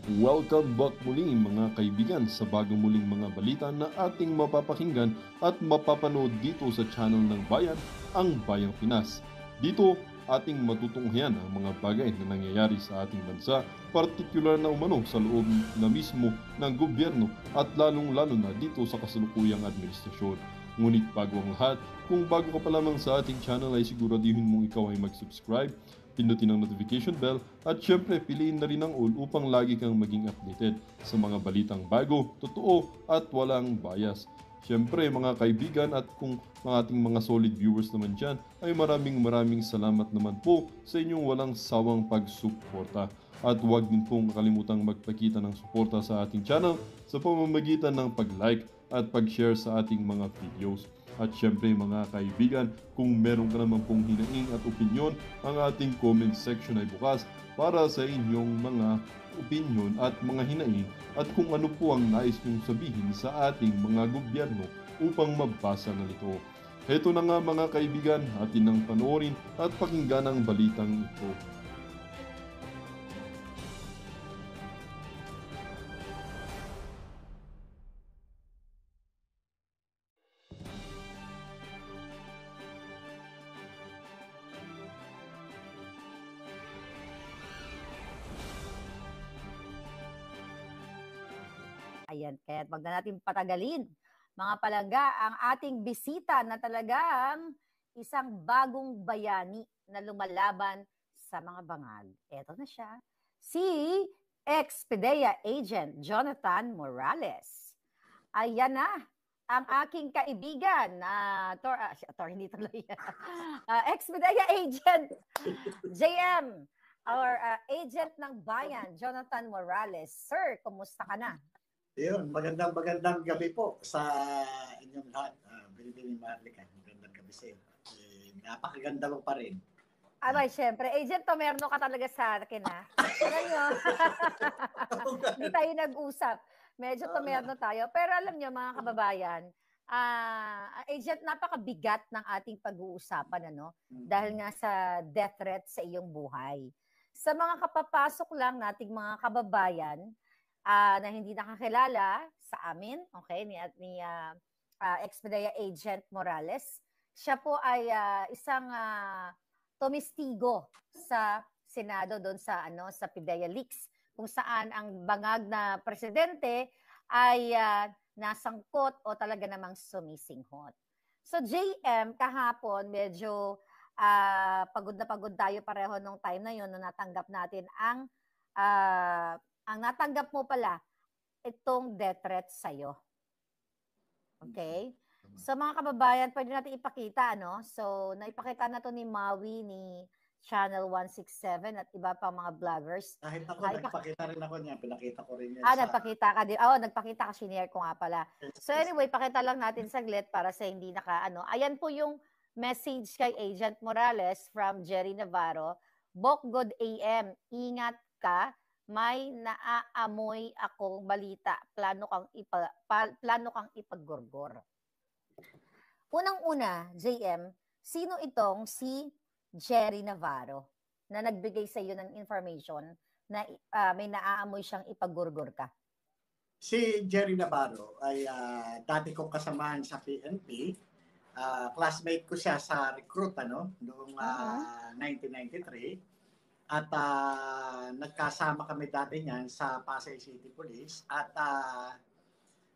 Welcome back muli mga kaibigan sa bagong muling mga balita na ating mapapakinggan at mapapanood dito sa channel ng Bayan, ang Bayang Pinas. Dito, ating matutunghayan ang mga bagay na nangyayari sa ating bansa, partikular na umano sa loob na mismo ng gobyerno at lalong-lalo na dito sa kasalukuyang administrasyon. Ngunit bago ang lahat, kung bago ka pa lamang sa ating channel ay siguraduhin mong ikaw ay mag-subscribe, pindutin ang notification bell at syempre piliin na rin ang all upang lagi kang maging updated sa mga balitang bago, totoo at walang bias. Syempre mga kaibigan at kung mga ating mga solid viewers naman dyan ay maraming salamat naman po sa inyong walang sawang pagsuporta. At huwag din pong kalimutang magpakita ng suporta sa ating channel sa pamamagitan ng pag-like at pag-share sa ating mga videos. At syempre mga kaibigan, kung meron ka naman pong hinaing at opinyon, ang ating comment section ay bukas para sa inyong mga opinyon at mga hinaing at kung ano po ang nais nyong sabihin sa ating mga gobyerno upang mabasa na ito. Heto na nga mga kaibigan, atin nang panoorin at pakinggan ang balitang ito. Ayan, kaya wag na natin patagalin. Mga palangga, ang ating bisita na talagang isang bagong bayani na lumalaban sa mga bangag. Eto na siya, si ex-PDEA agent Jonathan Morales. Ayan na, ang aking kaibigan, hindi tuloy, ex-PDEA agent JM, our agent ng bayan, Jonathan Morales. Sir, kumusta ka na? Yun, magandang gabi po sa inyong lahat. Bilibili Marlica, magandang gabi sa iyo. Napakaganda mo pa rin. Abay, syempre, Agent Tomerno ka talaga sa akin, ha? Alam nyo, hindi tayo nag-usap. Medyo Tomerno tayo. Pero alam nyo, mga kababayan, Agent, napakabigat ng ating pag-uusapan, ano? Dahil nga sa death threat sa iyong buhay. Sa mga kapapasok lang nating mga kababayan, na hindi nakakilala sa amin, okay, ni ex-PDEA agent Morales. Siya po ay isang tumistigo sa Senado doon sa sa PDEA leaks, kung saan ang bangag na presidente ay nasangkot o talaga namang sumisinghot. So JM, kahapon medyo pagod na pagod tayo pareho nung time na yun nung natanggap natin ang natanggap mo pala itong death threat sa'yo. Okay? So mga kababayan, pwede natin ipakita, ano? So, naipakita na to ni Maui, ni Channel 167 at iba pang mga vloggers. Kahit ako, nagpakita rin ako niya. Pinakita ko rin yan nagpakita ka din. Nagpakita ka, shinare ko nga pala. So anyway, pakita lang natin saglit para sa hindi Ayan po yung message kay Agent Morales from Jerry Navarro. Bokgod AM, ingat ka. May naaamoy akong balita. Plano kang ipaggorgor. Unang-una, JM, sino itong si Jerry Navarro na nagbigay sa iyo ng information na may naaamoy siyang ipaggorgor ka? Si Jerry Navarro ay dati kong kasamahan sa PNP. Classmate ko siya sa recruit noong 1993. At nagkasama kami dati niyan sa Pasay City Police at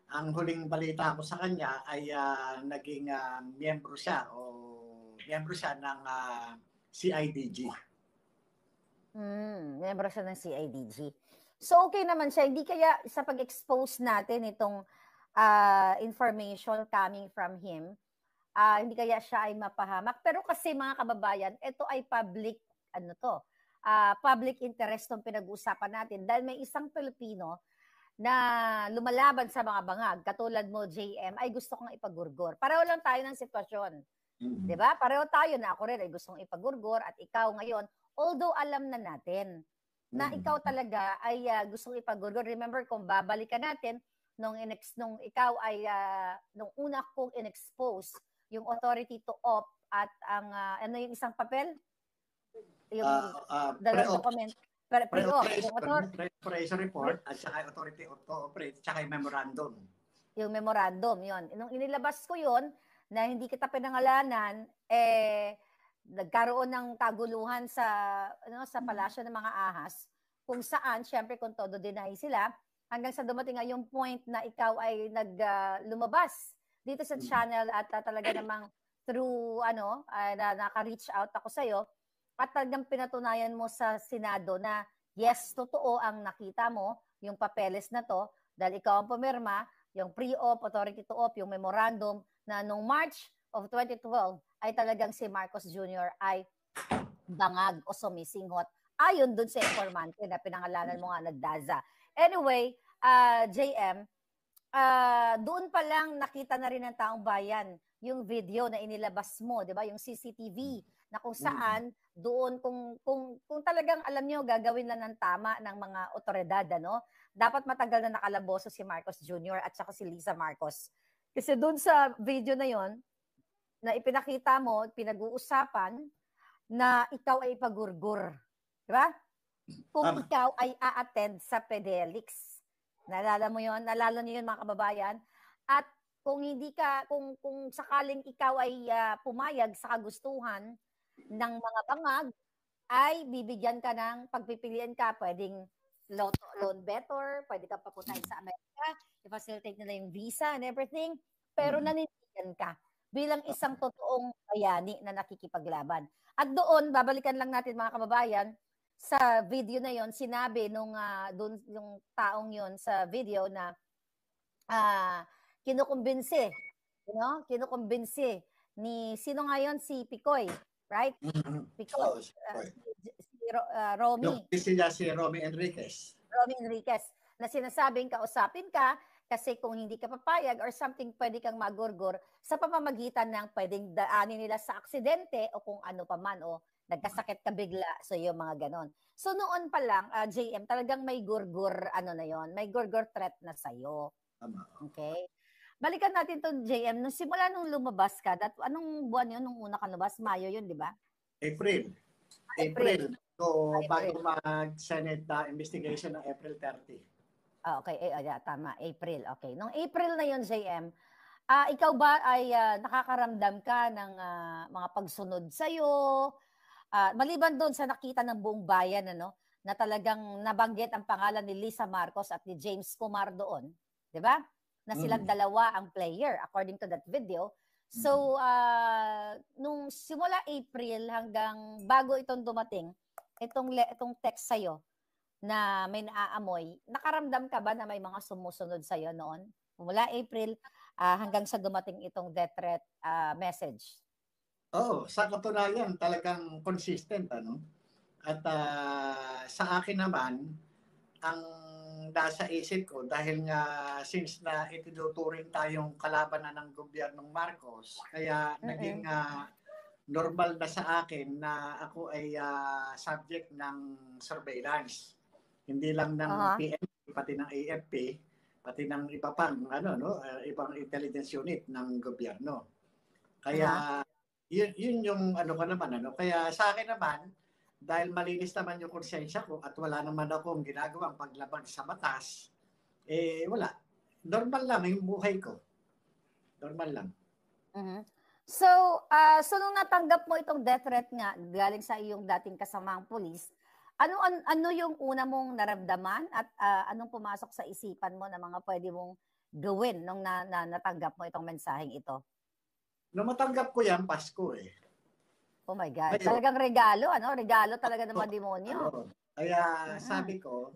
ang huling balita ko sa kanya ay naging miyembro siya ng CIDG. Miyembro siya ng CIDG. So okay naman siya, hindi kaya sa pag-expose natin itong information coming from him, hindi kaya siya ay mapahamak. Pero kasi mga kababayan, ito ay public public interest ng pinag-uusapan natin dahil may isang Pilipino na lumalaban sa mga bangag, katulad mo, JM, ay gusto kong ipagurgor. Pareho lang tayo ng sitwasyon. Diba? Pareho tayo na ako rin ay gustong ipagurgor at ikaw ngayon, although alam na natin na ikaw talaga ay gustong ipagurgor. Remember, kung babalikan natin, nung ikaw ay, nung una kong in-expose, yung authority to opt at ang, yung isang papel? Yung dalawang document, Pre-op. Yung Pre-operation report at saka authority to operate, saka yung memorandum. Yung memorandum, yun. Nung inilabas ko yun, na hindi kita pinangalanan, nagkaroon ng kaguluhan sa palasyo ng mga ahas, kung saan, syempre kung todo deny sila, hanggang sa dumating nga yung point na ikaw ay lumabas dito sa channel at talaga namang through, naka-reach out ako sa'yo, at talagang pinatunayan mo sa Senado na yes, totoo ang nakita mo, yung papeles na to, dahil ikaw ang pumirma, yung pre-op, authority to op, yung memorandum, na noong March of 2012 ay talagang si Marcos Jr. ay bangag o sumisinghot. Ayon dun sa informante na pinangalanan mo nga nagdaza. Anyway, JM, doon pa lang nakita na rin ng taong bayan yung video na inilabas mo, 'di ba? Yung CCTV na kung saan doon kung talagang alam niyo gagawin lang ng tama ng mga otoridad, ano? Dapat matagal na nakalaboso si Marcos Jr. at saka si Lisa Marcos. Kasi doon sa video na 'yon na ipinakita mo, pinag-uusapan na ikaw ay ipagurgur, 'di ba? Kung ikaw ay a-attend sa Pedelix. Naalala mo 'yon? Naalala niyo 'yon, mga kababayan? At kung kung sakaling ikaw ay pumayag sa kagustuhan ng mga bangag, ay bibigyan ka ng pagpipilian ka, pwedeng loan better, pwede ka papuntahin sa Amerika, i-facilitate nila yung visa and everything, pero nanindigan ka bilang isang totoong bayani na nakikipaglaban. At doon, babalikan lang natin, mga kababayan, sa video na yon, sinabi nung taong yon sa video na kinukumbinsi ni sino nga yon, si Picoy, right? Picoy, si Romy. Si Romy Enriquez. Romy Enriquez, na sinasabing kausapin ka kasi kung hindi ka papayag or something, pwede kang magurgur sa pamamagitan ng pwedeng daanin nila sa aksidente o kung ano pa man, o nagkasakit ka bigla, so yung mga ganon. So noon pa lang, JM, talagang may gurgur, may gurgur threat na sa'yo. Okay? Balikan natin to, JM, simula nung lumabas ka, anong buwan yun nung una ka lumabas? Mayo yun, di ba? April. So, bago mag-Senate investigation ng April 30. Okay, tama, April. Okay. Nung April na yun, JM, ikaw ba ay nakakaramdam ka ng mga pagsunod sa'yo? Maliban doon sa nakita ng buong bayan, na talagang nabanggit ang pangalan ni Lisa Marcos at ni James Kumar doon, di ba? Na silang dalawa ang player, according to that video. So, nung simula April hanggang bago itong dumating, itong text sa'yo na may naaamoy, nakaramdam ka ba na may mga sumusunod sa'yo noon? Mula April hanggang sa dumating itong death threat message. Sa katunayan, talagang consistent, At sa akin naman, ang nasa isip ko, dahil nga since na itinuturing tayong kalaban na ng gobyernong Marcos, kaya naging normal na sa akin na ako ay subject ng surveillance. Hindi lang ng PNP, pati ng AFP, pati ng iba pang ibang intelligence unit ng gobyerno. Kaya yun yung ko naman, Kaya sa akin naman, dahil malinis naman yung konsensya ko at wala naman akong ginagawang paglabag sa batas, wala. Normal lang yung buhay ko. Normal lang. So nung natanggap mo itong death threat nga galing sa iyong dating kasamang pulis, ano yung una mong naramdaman at anong pumasok sa isipan mo na mga pwede mong gawin nung natanggap mo itong mensaheng ito? Nung matanggap ko yan, Pasko Oh my God. Ayun. Talagang regalo, Regalo talaga ng mga demonyo. Kaya sabi ko,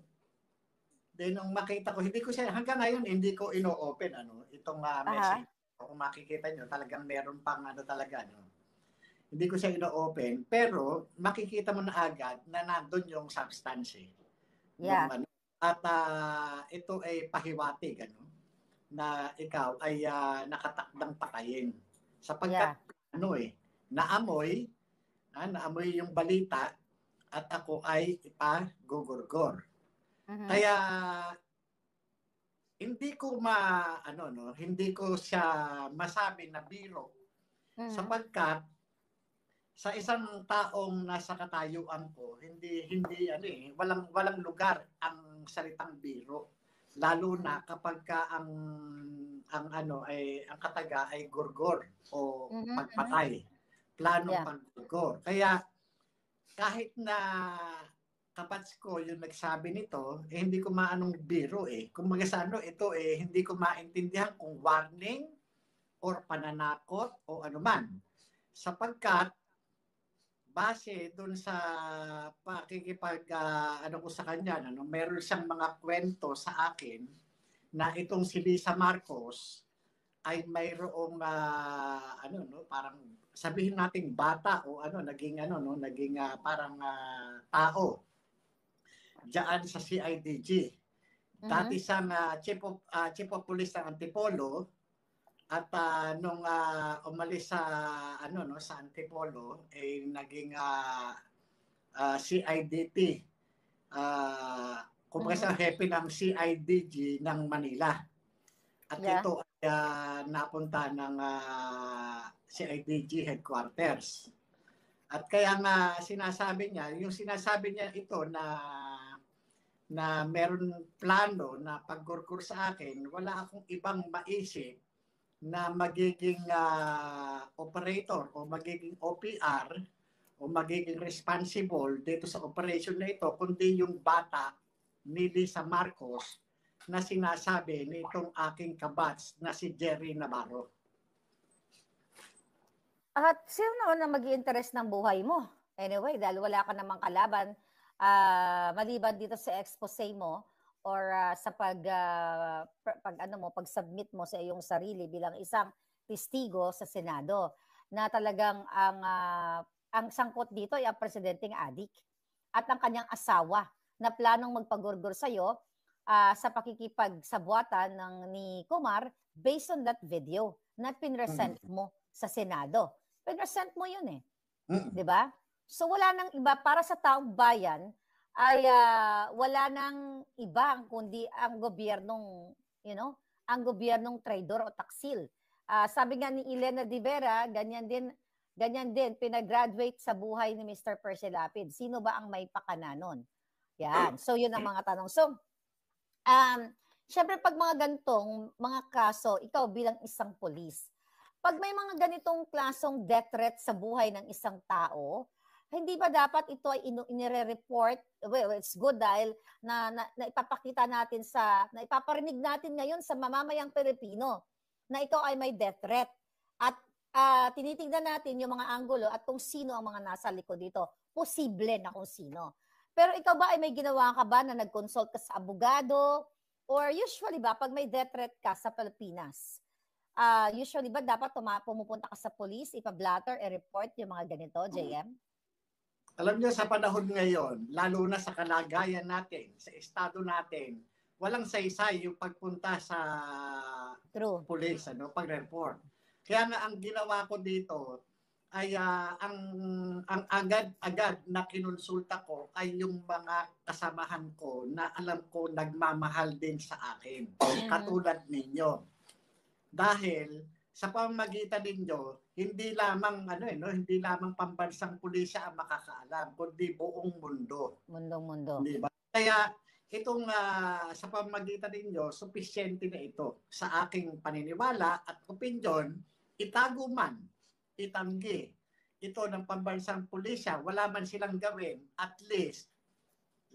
nung makita ko, hindi ko siya, hanggang ngayon, hindi ko ino-open, itong message. Kung makikita nyo, talagang meron pang talaga, Hindi ko siya ino-open, pero makikita mo na agad na nandun yung substance, Yeah. At ito ay pahiwatig, na ikaw ay nakatakdang patayin. Sapagkat, naamoy yung balita at ako ay ipagugurgor. Kaya hindi ko hindi ko siya masabi na biro sapagkat sa isang taong nasa katayuan ko, hindi ano walang lugar ang salitang biro. Lalo na kapag ang ano ay ang kataga ay gurgor o pagpatay. Planong paggurgor. Kaya kahit na kapats ko yung nagsabi nito, hindi ko maanong biro eh. Kung sa ano, ito hindi ko maintindihan kung warning or pananakot o anuman. Sapagkat base dun sa pakikipag ano ko sa kanya, meron siyang mga kwento sa akin na itong si Lisa Marcos ay mayroong parang sabihin nating bata o naging parang tao diyan sa CIDG. Dati siyang chief of police ng Antipolo. At nung umalis sa sa Antipolo naging CIDT kumbaga sa hepe ng CIDG ng Manila. At ito ay napunta ng CIDG headquarters. At kaya nga sinasabi niya ito na meron plano na paggurgur sa akin, wala akong ibang maisip na magiging operator o magiging OPR o magiging responsible dito sa operation na ito, kundi yung bata ni Lisa Marcos na sinasabi nitong aking kabats na si Jerry Navarro. At sino naman ang mag-i-interest ng buhay mo? Anyway, dahil wala ka namang kalaban, maliban dito sa expose mo, or sa pag-submit mo sa iyong sarili bilang isang testigo sa Senado na talagang ang sangkot dito ay ang presidenteng adik at ang kanyang asawa na planong magpagurgur sa iyo sa pakikipagsabuatan ni Kumar based on that video na pinresent mo sa Senado. Pinresent mo yun 'di ba? So wala nang iba para sa taong bayan ay wala nang iba kundi ang gobyernong, ang gobyernong traidor o taksil. Sabi nga ni Elena de Vera, ganyan din, pinag-graduate sa buhay ni Mr. Percy Lapid. Sino ba ang may pakananon? Yan. So, yun ang mga tanong. So, syempre, pag mga ganitong mga kaso, ikaw bilang isang polis, pag may mga ganitong klasong death threat sa buhay ng isang tao, hindi ba dapat ito ay inire-report? Well, it's good dahil na ipapakita natin na ipaparinig natin ngayon sa mamamayang Pilipino na ikaw ay may death threat. At tinitingnan natin yung mga anggulo at kung sino ang mga nasa likod dito. Posible na kung sino. Pero ikaw ba ay may ginawa ka ba na nag-consult ka sa abogado? Or usually ba, pag may death threat ka sa Pilipinas, usually ba dapat pumupunta ka sa police, ipablatter, i-report yung mga ganito, JM? Alam niyo, sa panahon ngayon, lalo na sa kalagayan natin, sa estado natin, walang saysay yung pagpunta sa police, pag-report. Kaya nga ang ginawa ko dito ay ang agad-agad na kinonsulta ko ay yung mga kasamahan ko na alam ko nagmamahal din sa akin, katulad ninyo. Dahil sa pamamagitan ninyo, hindi lamang hindi lamang pambansang pulisya ang makakaalam, kundi buong mundo. Mundong-mundo. Di ba? Kaya itong sa pamamagitan ninyo, sufisyente na ito sa aking paniniwala at opinyon, itago man, itanggi ito ng pambansang pulisya, wala man silang gawin, at least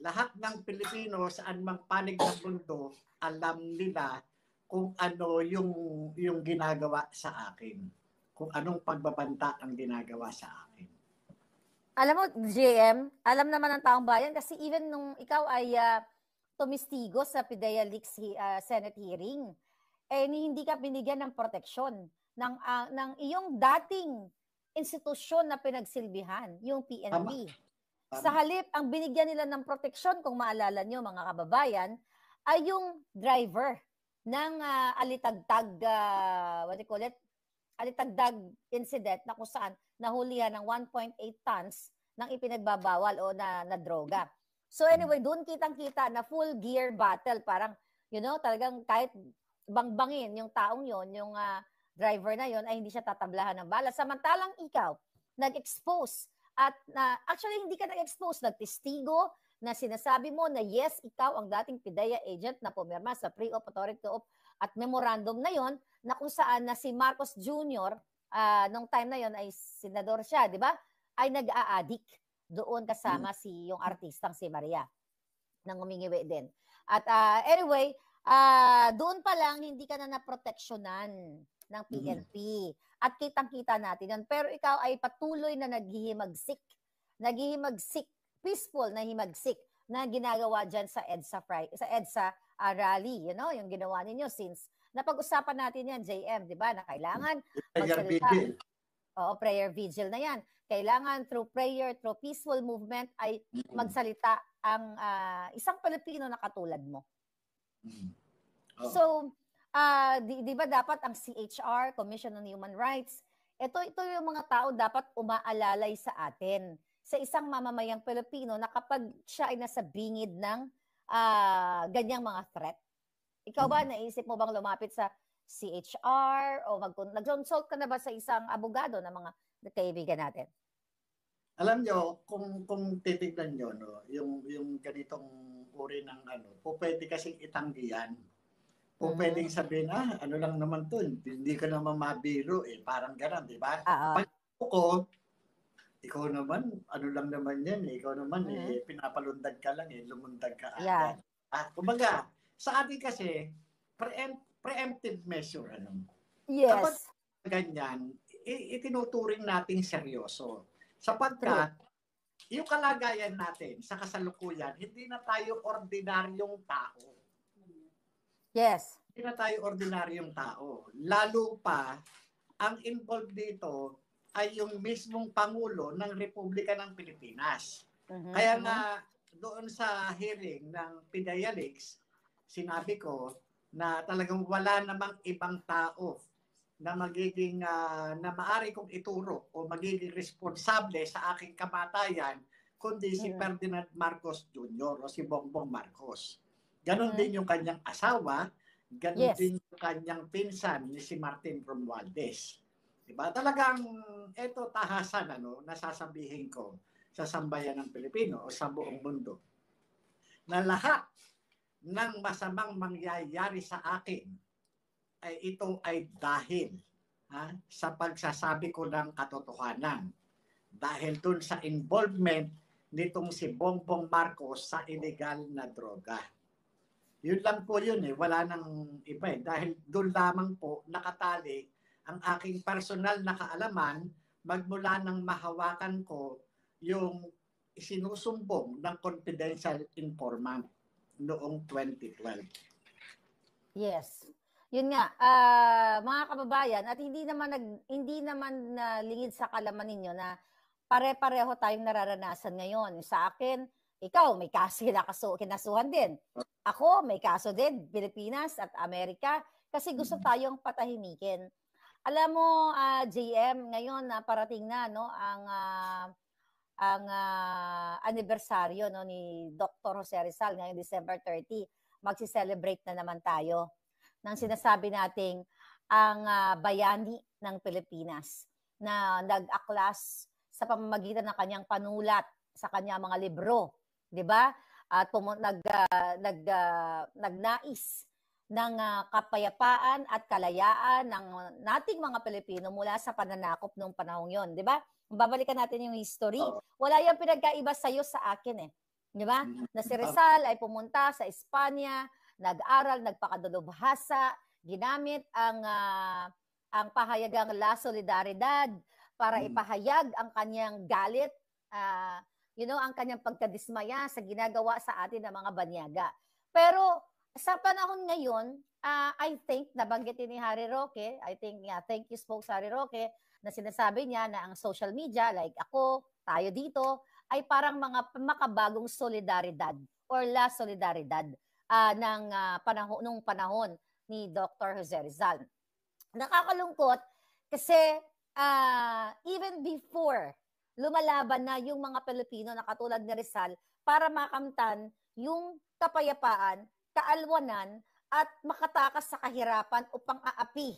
lahat ng Pilipino saan mang panig ng mundo, alam nila kung ano yung ginagawa sa akin. Kung anong pagbabanta ang ginagawa sa akin. Alam mo, JM, alam naman ng taong bayan kasi even nung ikaw ay tumistigo sa PIDEA Leaks Senate hearing, hindi ka binigyan ng proteksyon ng iyong dating institusyon na pinagsilbihan, yung PNP. Tama. Sa halip, ang binigyan nila ng proteksyon, kung maalala nyo mga kababayan, ay yung driver ng alitagdag incident na kung saan nahulihan ng 1.8 tons ng ipinagbabawal o na droga. So anyway, doon kitang-kita na full gear battle. Parang, talagang kahit bangbangin yung taong yon, yung driver na yon ay hindi siya tatablahan ng bala. Samantalang ikaw, nag-expose. At actually, hindi ka nag-expose, nagtestigo na sinasabi mo na yes, ikaw ang dating PIDEA agent na pumirma sa pre-op, authority op at memorandum na yon na kung saan na si Marcos Jr., nung time na yon ay senador siya, di ba? Ay nag-a-addict doon kasama yung artistang si Maria nang umingiwi din. At anyway, doon pa lang hindi ka na naproteksyonan ng PNP. At kitang-kita natin yan. Pero ikaw ay patuloy na naghihimagsik, peaceful na himagsik na ginagawa dyan sa EDSA rally, you know, yung ginawa ninyo since napag-usapan natin yan, JM, di ba, na kailangan magsalita. Oo, prayer vigil na yan. Kailangan through prayer, through peaceful movement ay magsalita ang isang Pilipino na katulad mo. So, di ba dapat ang CHR, Commission on Human Rights, ito yung mga tao dapat umaalalay sa atin, sa isang mamamayang Pilipino na kapag siya ay nasa bingid ng ganyang mga threat. Ikaw ba, naisip mo bang lumapit sa CHR o nag-consult ka na ba sa isang abogado na mga kaibigan natin? Alam nyo, kung titignan nyo, no, yung ganitong uri ng po pwede kasing itanggi yan. O pwedeng sabihin, ano lang naman to, hindi ko naman mabiro, parang gano'n, di ba? Pag ko, ikaw naman, ano lang naman yan, ikaw naman, pinapalundag ka lang, lumundag ka agad. Kumbaga, sa atin kasi, preemptive measure, Yes. Kapag ganyan, itinuturing nating seryoso. Sapagkat, yung kalagayan natin sa kasalukuyan, hindi na tayo ordinaryong tao. Yes. Hindi na tayo ordinaryong tao. Lalo pa, ang involved dito ay yung mismong Pangulo ng Republika ng Pilipinas. Kaya nga, doon sa hearing ng PIDEA Leaks, sinabi ko na talagang wala namang ibang tao na magiging, na maaari kong ituro o magiging responsable sa aking kamatayan, kundi si Ferdinand Marcos Jr. o si Bongbong Marcos. Ganon din yung kanyang asawa, ganon din yung kanyang pinsan ni si Martin Romualdez. Diba? Talagang ito tahasan nasasabihin ko sa sambayan ng Pilipino o sa buong mundo na lahat ng masamang mangyayari sa akin ay ito ay dahil sa pagsasabi ko ng katotohanan. Dahil dun sa involvement nitong si Bongbong Marcos sa illegal na droga. Yun lang po yun wala nang iba dahil doon lamang po nakatali ang aking personal na kaalaman magmula nang mahawakan ko yung sinusumbong ng confidential informant noong 2012. Yes. Yun nga, mga kababayan, at hindi naman lingid sa kalaman ninyo na pare-pareho tayong nararanasan ngayon. Sa akin, ikaw may kaso kinasuhan din. Ako may kaso din, Pilipinas at Amerika, kasi gusto tayong patahimikin. Alam mo, JM, ngayon parating na ang anibersaryo ni Dr. Jose Rizal ngayong December 30. Magsi-celebrate na naman tayo ng sinasabi nating ang bayani ng Pilipinas na nag-aklas sa pamamagitan ng kanyang panulat sa kanyang mga libro, 'di ba? At nagnais ng kapayapaan at kalayaan ng nating mga Pilipino mula sa pananakop nung panahong 'yon, 'di ba? Babalikan natin yung history. Wala yung pinagkaiba sa iyo sa akin 'Di ba? Na si Rizal ay pumunta sa Espanya, nag-aral, nagpakadalubhasa, ginamit ang pahayagang La Solidaridad para ipahayag ang kanyang galit, ang kanyang pagkadismaya sa ginagawa sa atin ng mga banyaga. Pero sa panahon ngayon, I think, nabanggitin ni Harry Roque, thank you Spokes Harry Roque, na sinasabi niya na ang social media, like ako, tayo dito, ay parang mga makabagong solidaridad or La Solidaridad nung panahon ni Dr. Jose Rizal. Nakakalungkot kasi even before lumalaban na yung mga Pilipino na katulad ni Rizal para makamtan yung kapayapaan, kaalwanan at makatakas sa kahirapan upang aapi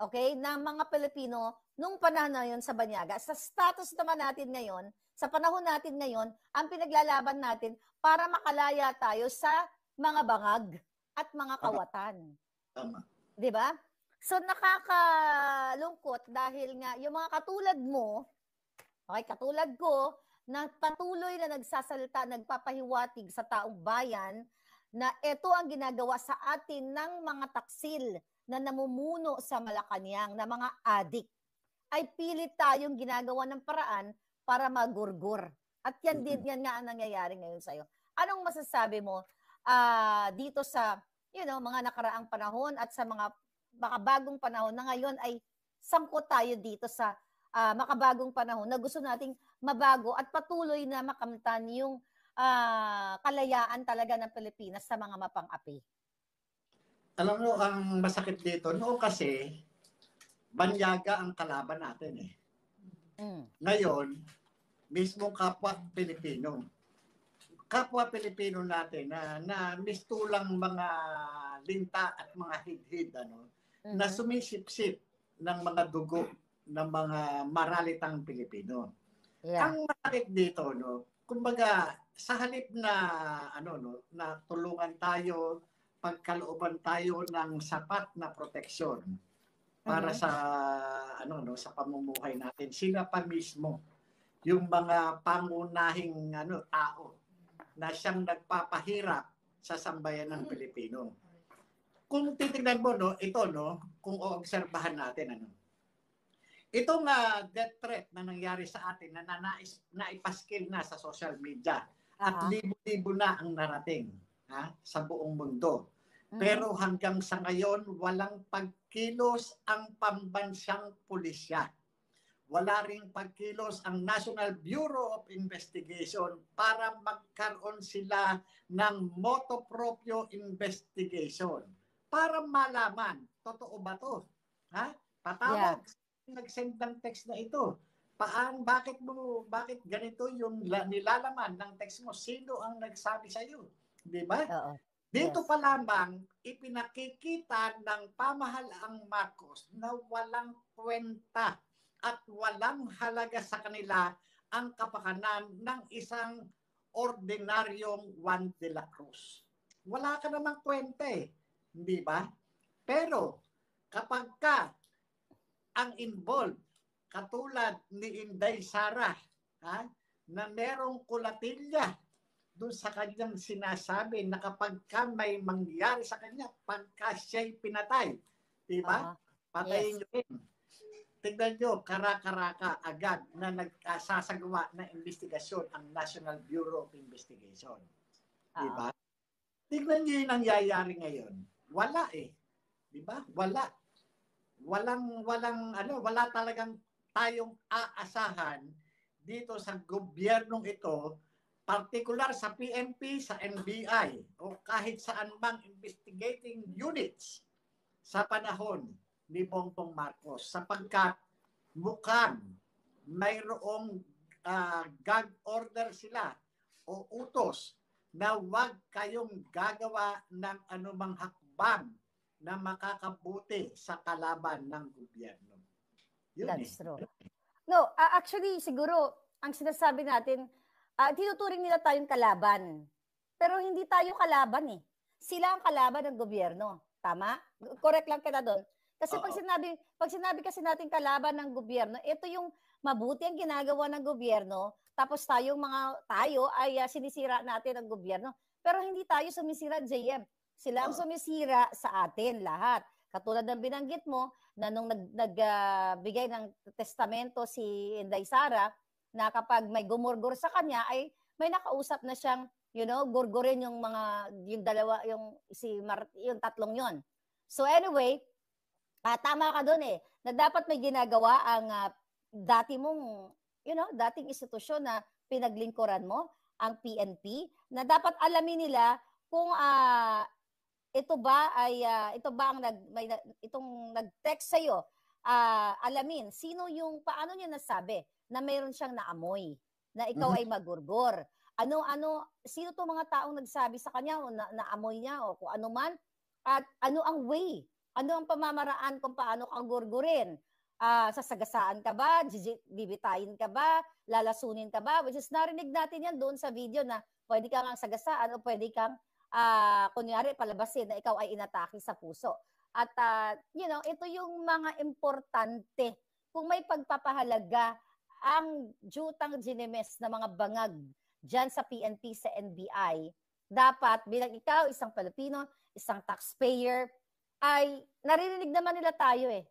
okay, ng mga Pilipino nung panahon na yun sa Banyaga. Sa status naman natin ngayon, sa panahon natin ngayon, ang pinaglalaban natin para makalaya tayo sa mga bangag at mga kawatan. Tama. 'Di ba? So nakakalungkot dahil nga yung mga katulad mo, okay, katulad ko, na patuloy na nagsasalita, nagpapahiwatig sa taong bayan na ito ang ginagawa sa atin ng mga taksil na namumuno sa Malacanang, na mga adik, ay pilit tayong ginagawa ng paraan para magurgur. At yan din, yan nga ang nangyayari ngayon sa'yo. Anong masasabi mo dito sa mga nakaraang panahon at sa mga makabagong panahon na ngayon ay sangkot tayo dito sa makabagong panahon na gusto nating mabago at patuloy na makamtan yung kalayaan talaga ng Pilipinas sa mga mapang-api? Alam mo, ang masakit dito, noon kasi, Banyaga ang kalaban natin eh. Ngayon, mismo kapwa Pilipino. Kapwa Pilipino natin na mistulang mga linta at mga hidhid, na sumisip-sip ng mga dugo ng mga maralitang Pilipino. Yeah. Ang masakit dito, kumbaga, sa halip na na tulungan tayo, pagkalooban tayo ng sapat na proteksyon para sa sa pamumuhay natin, sila pa mismo yung mga pangunahing tao na siyang nagpapahirap sa sambayan ng Pilipino. Kung titingnan mo ito kung oobserbahan natin itong death threat na nangyari sa atin na naipaskil na sa social media at libo-libo na ang narating sa buong mundo. Pero hanggang sa ngayon, walang pagkilos ang pambansang pulisya. Wala ring pagkilos ang National Bureau of Investigation para magkaroon sila ng motu proprio investigation para malaman, totoo ba to? Patawag, nag-send ng text na ito. Bakit ganito yung nilalaman ng text mo? Sino ang nagsabi sa iyo? 'Di ba? Dito pa lamang ipinakikita ng pamahalaang Marcos na walang kwenta at walang halaga sa kanila ang kapakanan ng isang ordinaryong Juan de la Cruz. Wala ka namang kwenta hindi ba? Pero kapag ang involved, katulad ni Inday Sara, na merong kulatilya doon sa kanyang sinasabi na kapag may mangyari sa kanya, pagka siya'y pinatay, di ba? Patayin nyo rin. Tignan nyo, kara-karaka agad na nagkasasagawa ng investigasyon ang National Bureau of Investigation. Di ba? Tignan nyo yung nangyayari ngayon. Wala di ba? Wala talagang tayong aasahan dito sa gobyernong ito, partikular sa PNP, sa NBI, o kahit saan mang investigating units sa panahon ni Bongbong Marcos, sapagkat mukhang mayroong gag order sila o utos na huwag kayong gagawa ng anumang hakbang na makakabuti sa kalaban ng gobyerno. That's true. No, actually, siguro, ang sinasabi natin, tinuturing nila tayong kalaban. Pero hindi tayo kalaban Sila ang kalaban ng gobyerno. Tama? Correct lang kita doon. Kasi pag sinabi kasi natin kalaban ng gobyerno, ito yung mabuti ang ginagawa ng gobyerno, tapos tayo ay sinisira natin ang gobyerno. Pero hindi tayo sumisira, JM. Sila ang sumisira sa atin lahat. Katulad ng binanggit mo, na nung nagbigay ng testamento si Inday Sara, na kapag may gumurgur sa kanya, ay may nakausap na siyang, gurgurin yung dalawa, yung tatlong yon. So anyway, tama ka doon na dapat may ginagawa ang dating institusyon na pinaglingkuran mo, ang PNP, na dapat alamin nila kung ito ba ang itong nag-text sa iyo, alamin sino paano niya nasabi na mayroon siyang naamoy na ikaw ay magurgor. Sino to mga taong nagsabi sa kanya o naamoy niya o kung ano man, at ano ang way Ano ang pamamaraan kung paano ka gurgurin? Sasagasaan ka ba? Bibitayin ka ba? Lalasunin ka ba? Which is narinig natin yan doon sa video na pwede kang sagasaan o pwede kang kunyari palabasin na ikaw ay inatake sa puso. At ito yung mga importante kung may pagpapahalaga ang jutang ginemes na mga bangag dyan sa PNP, sa NBI, dapat bilang ikaw, isang Pilipino, isang taxpayer, ay naririnig naman nila tayo eh.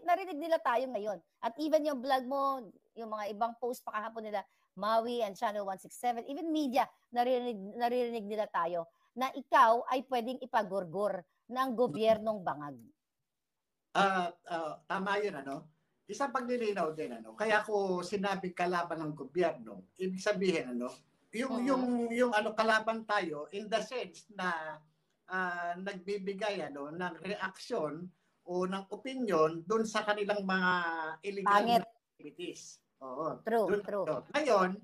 Narinig nila tayo ngayon. At even yung vlog mo, yung mga ibang post pa kahapon nila, Maui and Channel 167, even media, naririnig nila tayo na ikaw ay pwedeng ipagurgur ng gobyernong bangag. Tama yun, ano? Isang paglilinaw din, ano? Kaya ko sinabing kalaban ng gobyerno, ibig sabihin, ano? Yung kalaban tayo in the sense na nagbibigay ng reaksyon o ng opinion doon sa kanilang mga illegal activities. Oo. True. Ngayon,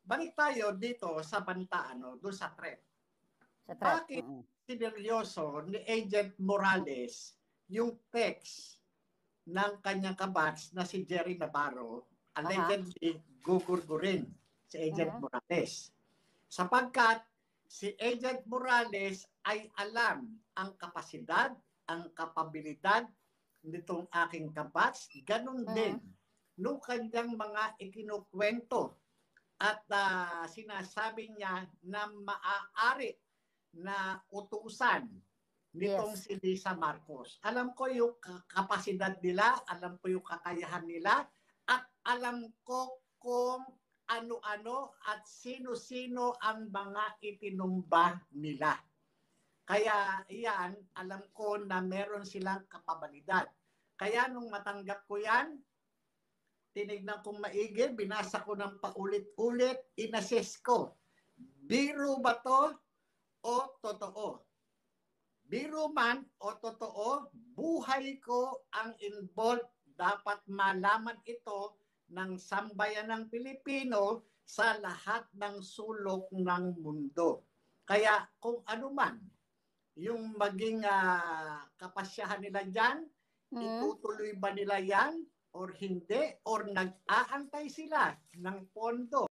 balik tayo dito sa banta, doon sa threat. Bakit sineryoso ni Agent Morales yung text ng kanyang kabats na si Jerry Navarro, allegedly gugurgurin si Agent Morales? Sapagkat si Agent Morales ay alam ang kapasidad, ang kapabilidad nitong aking kabats, ganun din nung kanyang mga ikinukwento at sinasabi niya na maaari na utusan nitong si Lisa Marcos. Alam ko yung kapasidad nila, alam ko yung kakayahan nila, at alam ko kung ano-ano at sino-sino ang mga itinumba nila. Kaya yan, alam ko na meron silang kapabilidad. Kaya nung matanggap ko yan, tinignan kong maigi, binasa ko ng paulit-ulit, inassess ko. Biro ba to o totoo? Biro man o totoo, buhay ko ang involved. Dapat malaman ito ng sambayan ng Pilipino sa lahat ng sulok ng mundo. Kaya kung ano man yung maging kapasyahan nila dyan, itutuloy ba nila yan or hindi? Or nag-aantay sila ng pondo